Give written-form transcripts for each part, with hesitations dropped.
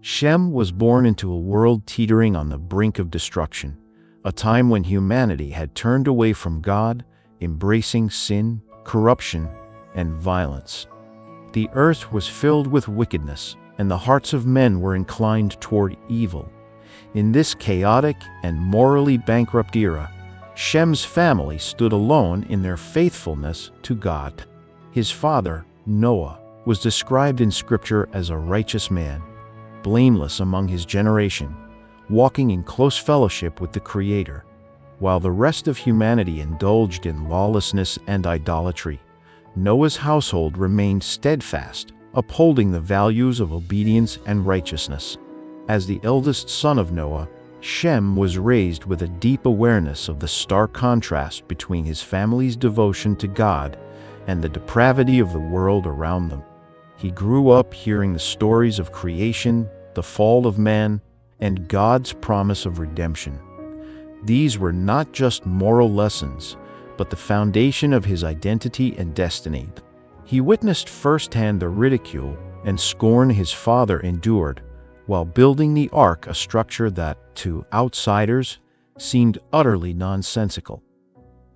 Shem was born into a world teetering on the brink of destruction, a time when humanity had turned away from God, embracing sin, corruption, and violence. The earth was filled with wickedness, and the hearts of men were inclined toward evil. In this chaotic and morally bankrupt era, Shem's family stood alone in their faithfulness to God. His father, Noah, was described in Scripture as a righteous man, blameless among his generation, walking in close fellowship with the Creator, while the rest of humanity indulged in lawlessness and idolatry. Noah's household remained steadfast, upholding the values of obedience and righteousness. As the eldest son of Noah, Shem was raised with a deep awareness of the stark contrast between his family's devotion to God and the depravity of the world around them. He grew up hearing the stories of creation, the fall of man, and God's promise of redemption. These were not just moral lessons, but the foundation of his identity and destiny. He witnessed firsthand the ridicule and scorn his father endured while building the ark, a structure that, to outsiders, seemed utterly nonsensical.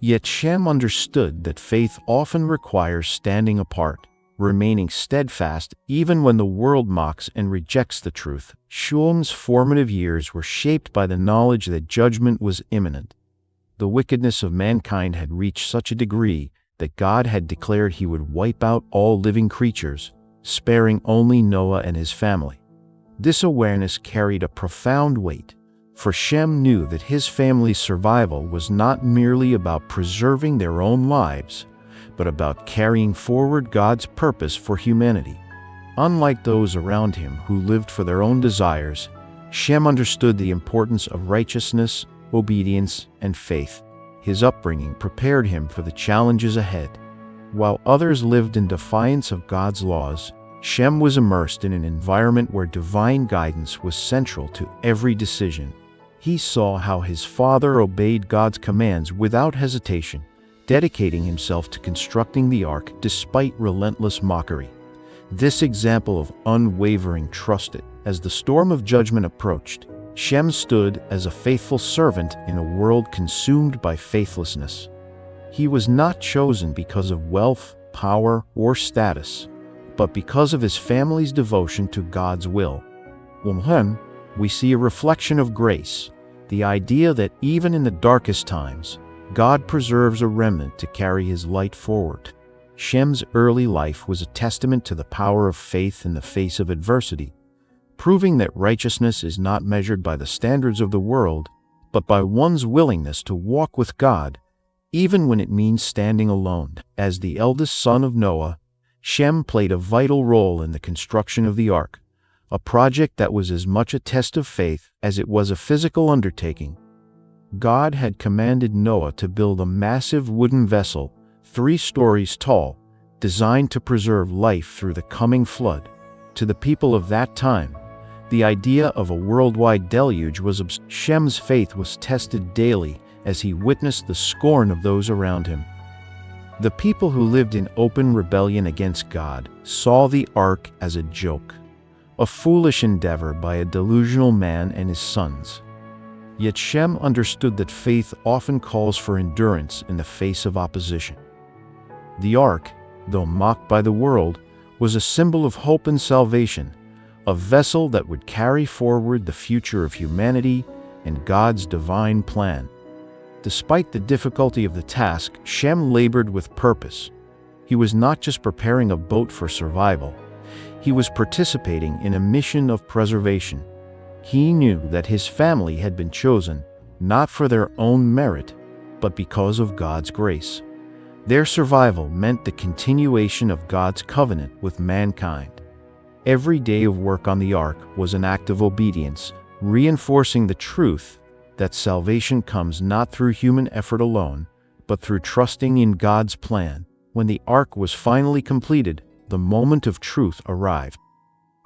Yet Shem understood that faith often requires standing apart, remaining steadfast even when the world mocks and rejects the truth. Shem's formative years were shaped by the knowledge that judgment was imminent. The wickedness of mankind had reached such a degree that God had declared he would wipe out all living creatures, sparing only Noah and his family. This awareness carried a profound weight, for Shem knew that his family's survival was not merely about preserving their own lives, but about carrying forward God's purpose for humanity. Unlike those around him who lived for their own desires, Shem understood the importance of righteousness, obedience, and faith. His upbringing prepared him for the challenges ahead. While others lived in defiance of God's laws, Shem was immersed in an environment where divine guidance was central to every decision. He saw how his father obeyed God's commands without hesitation, dedicating himself to constructing the ark despite relentless mockery. This example of unwavering trust. As the storm of judgment approached, Shem stood as a faithful servant in a world consumed by faithlessness. He was not chosen because of wealth, power, or status, but because of his family's devotion to God's will. In him, we see a reflection of grace, the idea that even in the darkest times, God preserves a remnant to carry his light forward. Shem's early life was a testament to the power of faith in the face of adversity, proving that righteousness is not measured by the standards of the world, but by one's willingness to walk with God, even when it means standing alone. As the eldest son of Noah, Shem played a vital role in the construction of the ark, a project that was as much a test of faith as it was a physical undertaking. God had commanded Noah to build a massive wooden vessel, 3 stories tall, designed to preserve life through the coming flood. To the people of that time, the idea of a worldwide deluge was absurd. Shem's faith was tested daily as he witnessed the scorn of those around him. The people who lived in open rebellion against God saw the ark as a joke, a foolish endeavor by a delusional man and his sons. Yet Shem understood that faith often calls for endurance in the face of opposition. The ark, though mocked by the world, was a symbol of hope and salvation, a vessel that would carry forward the future of humanity and God's divine plan. Despite the difficulty of the task, Shem labored with purpose. He was not just preparing a boat for survival, he was participating in a mission of preservation. He knew that his family had been chosen not for their own merit, but because of God's grace. Their survival meant the continuation of God's covenant with mankind. Every day of work on the ark was an act of obedience, reinforcing the truth that salvation comes not through human effort alone, but through trusting in God's plan. When the ark was finally completed, the moment of truth arrived.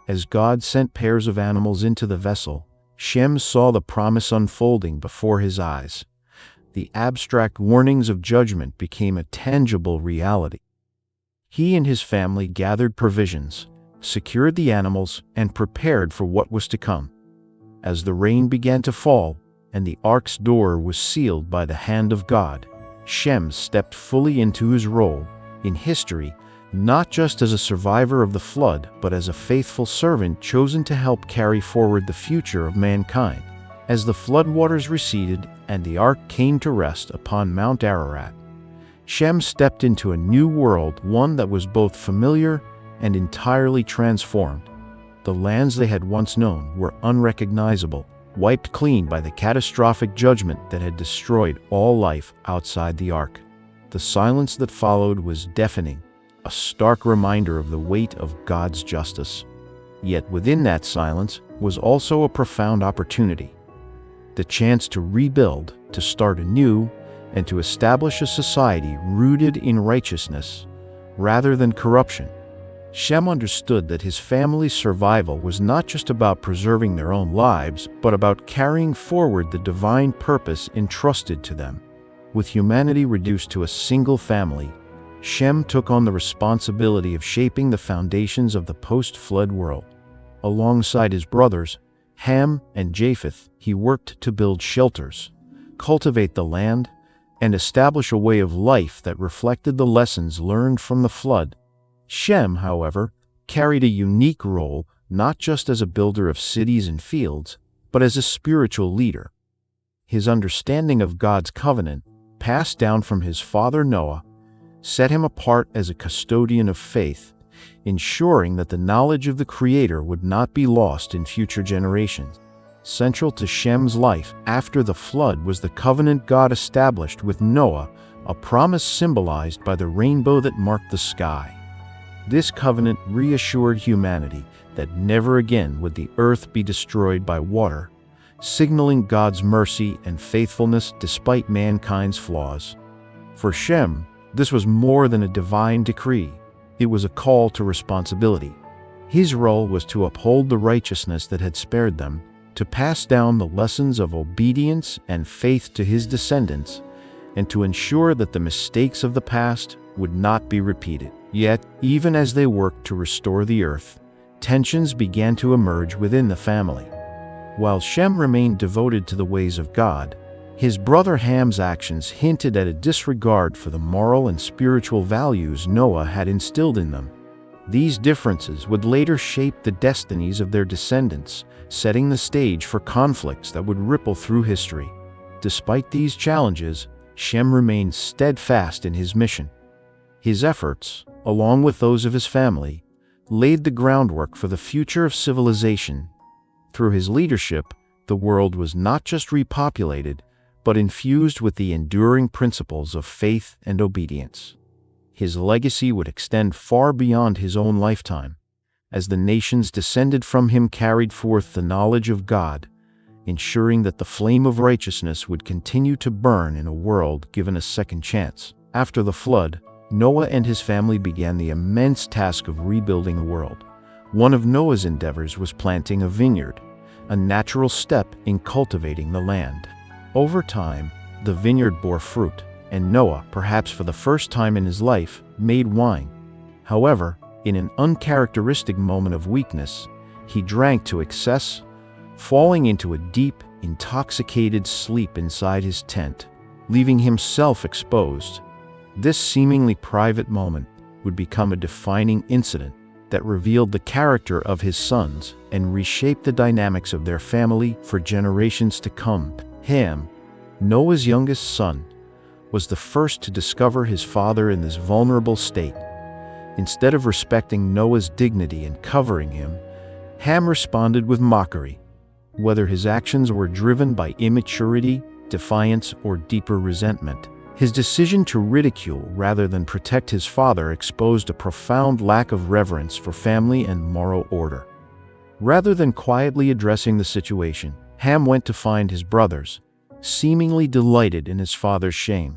As God sent pairs of animals into the vessel, Shem saw the promise unfolding before his eyes. The abstract warnings of judgment became a tangible reality. He and his family gathered provisions, secured the animals, and prepared for what was to come. As the rain began to fall, and the ark's door was sealed by the hand of God, Shem stepped fully into his role in history, not just as a survivor of the flood, but as a faithful servant chosen to help carry forward the future of mankind. As the floodwaters receded and the ark came to rest upon Mount Ararat, Shem stepped into a new world, one that was both familiar and entirely transformed. The lands they had once known were unrecognizable, wiped clean by the catastrophic judgment that had destroyed all life outside the ark. The silence that followed was deafening, a stark reminder of the weight of God's justice. Yet within that silence was also a profound opportunity. The chance to rebuild, to start anew, and to establish a society rooted in righteousness rather than corruption. Shem understood that his family's survival was not just about preserving their own lives, but about carrying forward the divine purpose entrusted to them. With humanity reduced to a single family, Shem took on the responsibility of shaping the foundations of the post-flood world. Alongside his brothers, Ham and Japheth, he worked to build shelters, cultivate the land, and establish a way of life that reflected the lessons learned from the flood. Shem, however, carried a unique role, not just as a builder of cities and fields, but as a spiritual leader. His understanding of God's covenant, passed down from his father Noah, set him apart as a custodian of faith, ensuring that the knowledge of the Creator would not be lost in future generations. Central to Shem's life after the flood was the covenant God established with Noah, a promise symbolized by the rainbow that marked the sky. This covenant reassured humanity that never again would the earth be destroyed by water, signaling God's mercy and faithfulness despite mankind's flaws. For Shem, this was more than a divine decree. It was a call to responsibility. His role was to uphold the righteousness that had spared them, to pass down the lessons of obedience and faith to his descendants, and to ensure that the mistakes of the past would not be repeated. Yet, even as they worked to restore the earth, tensions began to emerge within the family. While Shem remained devoted to the ways of God, his brother Ham's actions hinted at a disregard for the moral and spiritual values Noah had instilled in them. These differences would later shape the destinies of their descendants, setting the stage for conflicts that would ripple through history. Despite these challenges, Shem remained steadfast in his mission. His efforts, along with those of his family, laid the groundwork for the future of civilization. Through his leadership, the world was not just repopulated, but infused with the enduring principles of faith and obedience. His legacy would extend far beyond his own lifetime, as the nations descended from him carried forth the knowledge of God, ensuring that the flame of righteousness would continue to burn in a world given a second chance. After the flood, Noah and his family began the immense task of rebuilding the world. One of Noah's endeavors was planting a vineyard, a natural step in cultivating the land. Over time, the vineyard bore fruit, and Noah, perhaps for the first time in his life, made wine. However, in an uncharacteristic moment of weakness, he drank to excess, falling into a deep, intoxicated sleep inside his tent, leaving himself exposed. This seemingly private moment would become a defining incident that revealed the character of his sons and reshaped the dynamics of their family for generations to come. Ham, Noah's youngest son, was the first to discover his father in this vulnerable state. Instead of respecting Noah's dignity and covering him, Ham responded with mockery. Whether his actions were driven by immaturity, defiance, or deeper resentment, his decision to ridicule rather than protect his father exposed a profound lack of reverence for family and moral order. Rather than quietly addressing the situation, Ham went to find his brothers, seemingly delighted in his father's shame.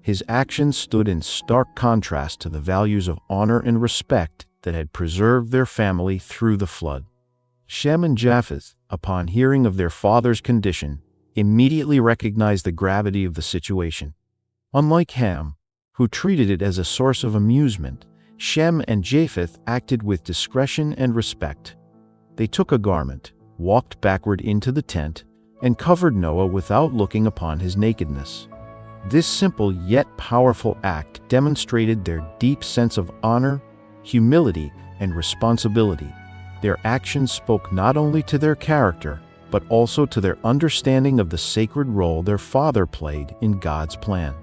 His actions stood in stark contrast to the values of honor and respect that had preserved their family through the flood. Shem and Japheth, upon hearing of their father's condition, immediately recognized the gravity of the situation. Unlike Ham, who treated it as a source of amusement, Shem and Japheth acted with discretion and respect. They took a garment, walked backward into the tent, and covered Noah without looking upon his nakedness. This simple yet powerful act demonstrated their deep sense of honor, humility, and responsibility. Their actions spoke not only to their character, but also to their understanding of the sacred role their father played in God's plan.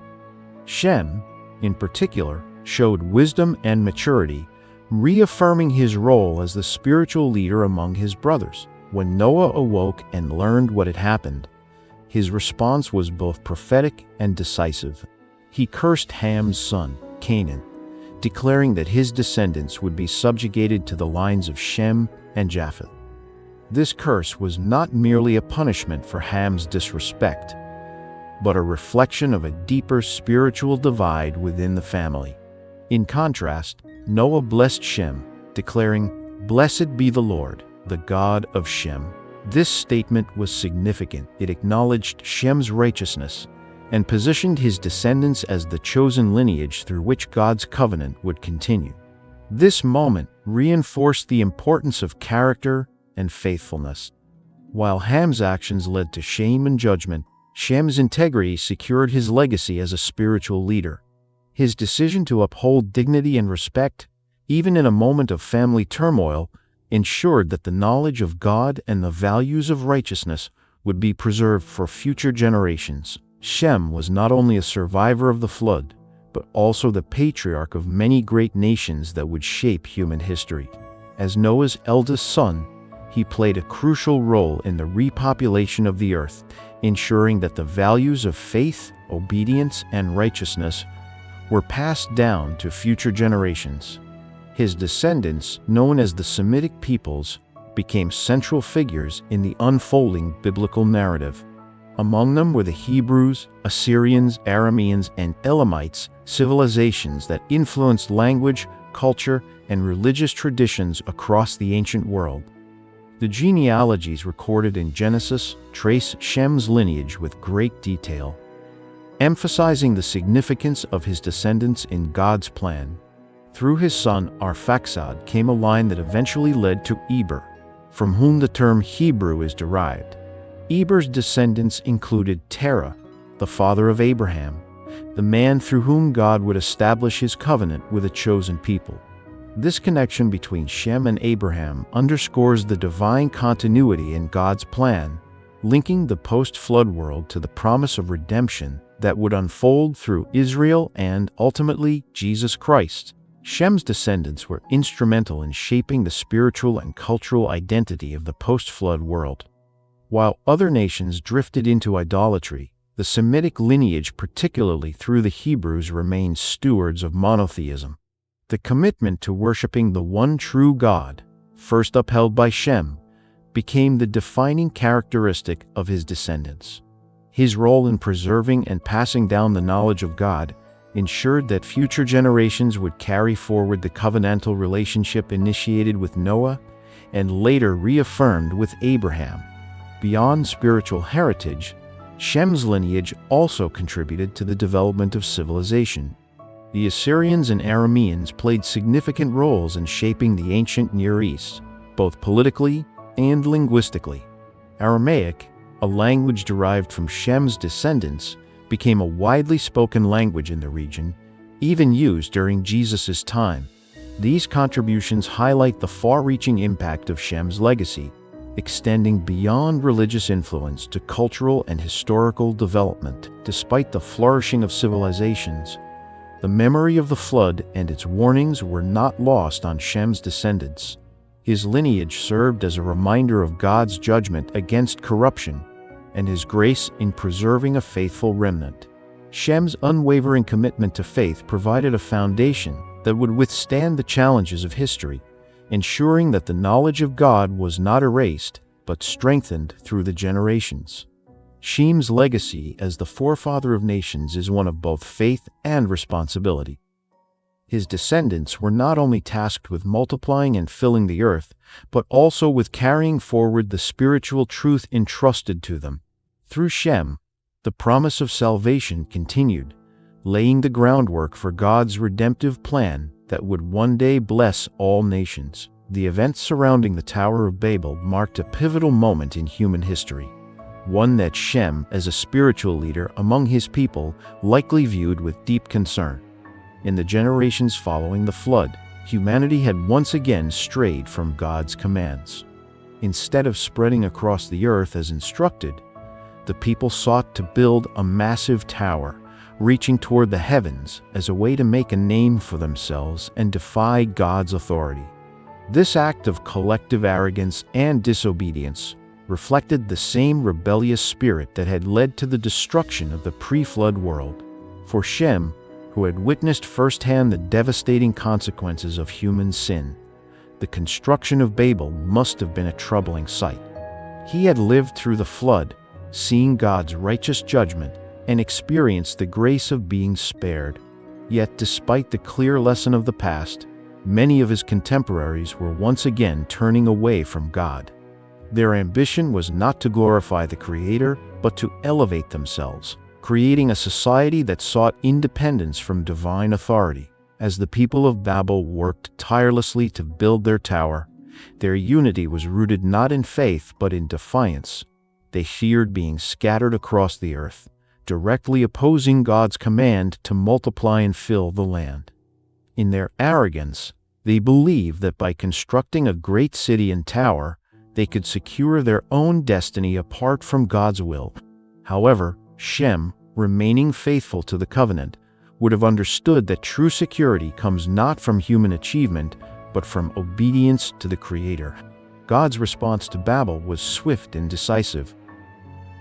Shem, in particular, showed wisdom and maturity, reaffirming his role as the spiritual leader among his brothers. When Noah awoke and learned what had happened, his response was both prophetic and decisive. He cursed Ham's son, Canaan, declaring that his descendants would be subjugated to the lines of Shem and Japheth. This curse was not merely a punishment for Ham's disrespect, but a reflection of a deeper spiritual divide within the family. In contrast, Noah blessed Shem, declaring, "Blessed be the Lord, the God of Shem." This statement was significant. It acknowledged Shem's righteousness and positioned his descendants as the chosen lineage through which God's covenant would continue. This moment reinforced the importance of character and faithfulness. While Ham's actions led to shame and judgment, Shem's integrity secured his legacy as a spiritual leader. His decision to uphold dignity and respect, even in a moment of family turmoil, ensured that the knowledge of God and the values of righteousness would be preserved for future generations. Shem was not only a survivor of the flood, but also the patriarch of many great nations that would shape human history. As Noah's eldest son, he played a crucial role in the repopulation of the earth, ensuring that the values of faith, obedience, and righteousness were passed down to future generations. His descendants, known as the Semitic peoples, became central figures in the unfolding biblical narrative. Among them were the Hebrews, Assyrians, Arameans, and Elamites, civilizations that influenced language, culture, and religious traditions across the ancient world. The genealogies recorded in Genesis trace Shem's lineage with great detail, emphasizing the significance of his descendants in God's plan. Through his son Arphaxad came a line that eventually led to Eber, from whom the term Hebrew is derived. Eber's descendants included Terah, the father of Abraham, the man through whom God would establish his covenant with a chosen people. This connection between Shem and Abraham underscores the divine continuity in God's plan, linking the post-flood world to the promise of redemption that would unfold through Israel and, ultimately, Jesus Christ. Shem's descendants were instrumental in shaping the spiritual and cultural identity of the post-flood world. While other nations drifted into idolatry, the Semitic lineage, particularly through the Hebrews, remained stewards of monotheism. The commitment to worshiping the one true God, first upheld by Shem, became the defining characteristic of his descendants. His role in preserving and passing down the knowledge of God ensured that future generations would carry forward the covenantal relationship initiated with Noah and later reaffirmed with Abraham. Beyond spiritual heritage, Shem's lineage also contributed to the development of civilization. The Assyrians and Arameans played significant roles in shaping the ancient Near East, both politically and linguistically. Aramaic, a language derived from Shem's descendants, became a widely spoken language in the region, even used during Jesus' time. These contributions highlight the far-reaching impact of Shem's legacy, extending beyond religious influence to cultural and historical development. Despite the flourishing of civilizations, the memory of the flood and its warnings were not lost on Shem's descendants. His lineage served as a reminder of God's judgment against corruption and his grace in preserving a faithful remnant. Shem's unwavering commitment to faith provided a foundation that would withstand the challenges of history, ensuring that the knowledge of God was not erased but strengthened through the generations. Shem's legacy as the forefather of nations is one of both faith and responsibility. His descendants were not only tasked with multiplying and filling the earth, but also with carrying forward the spiritual truth entrusted to them. Through Shem, the promise of salvation continued, laying the groundwork for God's redemptive plan that would one day bless all nations. The events surrounding the Tower of Babel marked a pivotal moment in human history, one that Shem, as a spiritual leader among his people, likely viewed with deep concern. In the generations following the flood, humanity had once again strayed from God's commands. Instead of spreading across the earth as instructed, the people sought to build a massive tower, reaching toward the heavens as a way to make a name for themselves and defy God's authority. This act of collective arrogance and disobedience reflected the same rebellious spirit that had led to the destruction of the pre-flood world. For Shem, who had witnessed firsthand the devastating consequences of human sin, the construction of Babel must have been a troubling sight. He had lived through the flood, seen God's righteous judgment, and experienced the grace of being spared. Yet, despite the clear lesson of the past, many of his contemporaries were once again turning away from God. Their ambition was not to glorify the Creator, but to elevate themselves, creating a society that sought independence from divine authority. As the people of Babel worked tirelessly to build their tower, their unity was rooted not in faith but in defiance. They feared being scattered across the earth, directly opposing God's command to multiply and fill the land. In their arrogance, they believed that by constructing a great city and tower, they could secure their own destiny apart from God's will. However, Shem, remaining faithful to the covenant, would have understood that true security comes not from human achievement, but from obedience to the Creator. God's response to Babel was swift and decisive.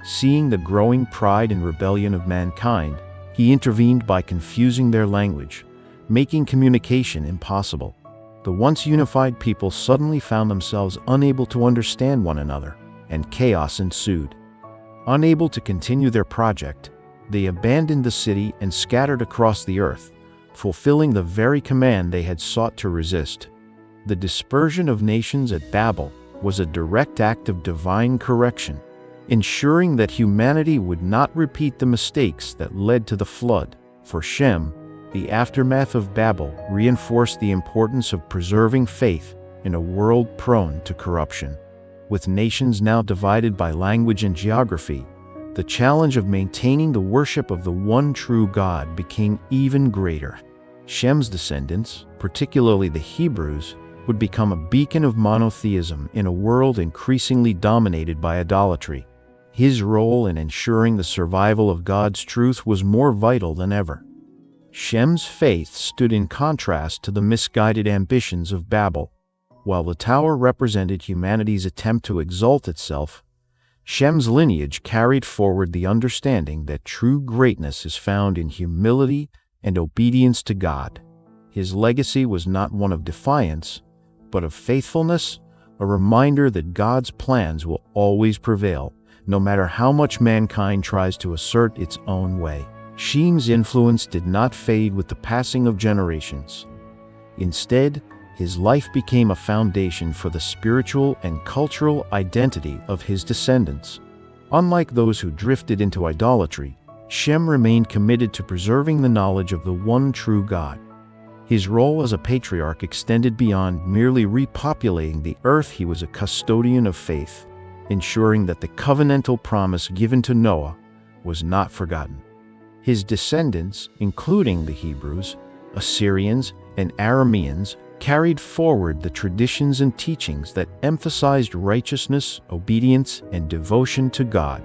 Seeing the growing pride and rebellion of mankind, he intervened by confusing their language, making communication impossible. The once unified people suddenly found themselves unable to understand one another, and chaos ensued. Unable to continue their project, they abandoned the city and scattered across the earth, fulfilling the very command they had sought to resist. The dispersion of nations at Babel was a direct act of divine correction, ensuring that humanity would not repeat the mistakes that led to the flood. For Shem, the aftermath of Babel reinforced the importance of preserving faith in a world prone to corruption. With nations now divided by language and geography, the challenge of maintaining the worship of the one true God became even greater. Shem's descendants, particularly the Hebrews, would become a beacon of monotheism in a world increasingly dominated by idolatry. His role in ensuring the survival of God's truth was more vital than ever. Shem's faith stood in contrast to the misguided ambitions of Babel. While the tower represented humanity's attempt to exalt itself, Shem's lineage carried forward the understanding that true greatness is found in humility and obedience to God. His legacy was not one of defiance, but of faithfulness, a reminder that God's plans will always prevail, no matter how much mankind tries to assert its own way. Shem's influence did not fade with the passing of generations. Instead, his life became a foundation for the spiritual and cultural identity of his descendants. Unlike those who drifted into idolatry, Shem remained committed to preserving the knowledge of the one true God. His role as a patriarch extended beyond merely repopulating the earth. He was a custodian of faith, ensuring that the covenantal promise given to Noah was not forgotten. His descendants, including the Hebrews, Assyrians, and Arameans, carried forward the traditions and teachings that emphasized righteousness, obedience, and devotion to God.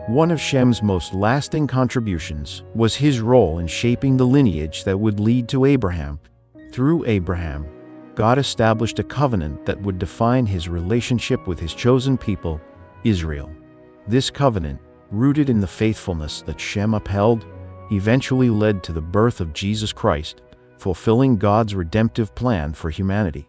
One of Shem's most lasting contributions was his role in shaping the lineage that would lead to Abraham. Through Abraham, God established a covenant that would define his relationship with his chosen people, Israel. This covenant, rooted in the faithfulness that Shem upheld, eventually led to the birth of Jesus Christ, fulfilling God's redemptive plan for humanity.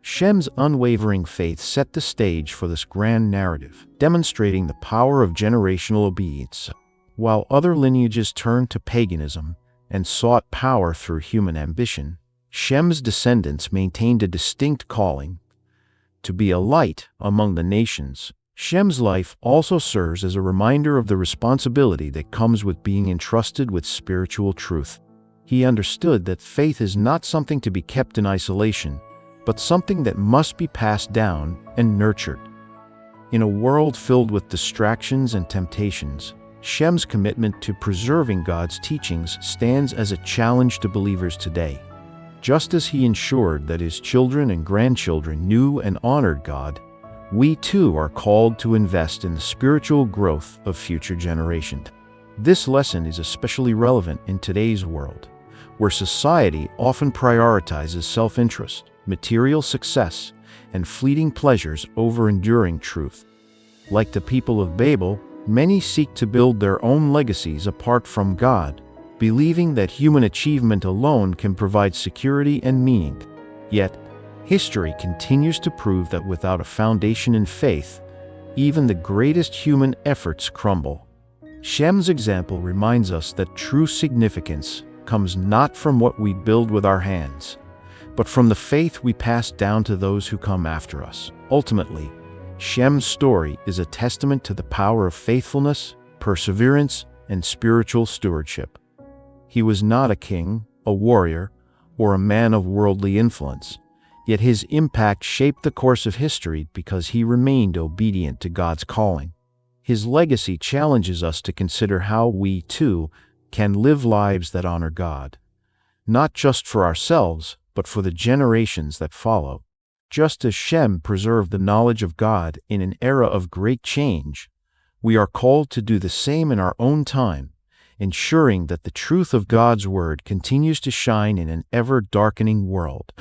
Shem's unwavering faith set the stage for this grand narrative, demonstrating the power of generational obedience. While other lineages turned to paganism and sought power through human ambition, Shem's descendants maintained a distinct calling to be a light among the nations. Shem's life also serves as a reminder of the responsibility that comes with being entrusted with spiritual truth. He understood that faith is not something to be kept in isolation, but something that must be passed down and nurtured. In a world filled with distractions and temptations, Shem's commitment to preserving God's teachings stands as a challenge to believers today. Just as he ensured that his children and grandchildren knew and honored God, we too are called to invest in the spiritual growth of future generations. This lesson is especially relevant in today's world, where society often prioritizes self-interest, material success, and fleeting pleasures over enduring truth. Like the people of Babel, many seek to build their own legacies apart from God, believing that human achievement alone can provide security and meaning. Yet, history continues to prove that without a foundation in faith, even the greatest human efforts crumble. Shem's example reminds us that true significance comes not from what we build with our hands, but from the faith we pass down to those who come after us. Ultimately, Shem's story is a testament to the power of faithfulness, perseverance, and spiritual stewardship. He was not a king, a warrior, or a man of worldly influence, yet his impact shaped the course of history because he remained obedient to God's calling. His legacy challenges us to consider how we, too, can live lives that honor God, not just for ourselves, but for the generations that follow. Just as Shem preserved the knowledge of God in an era of great change, we are called to do the same in our own time, ensuring that the truth of God's word continues to shine in an ever-darkening world.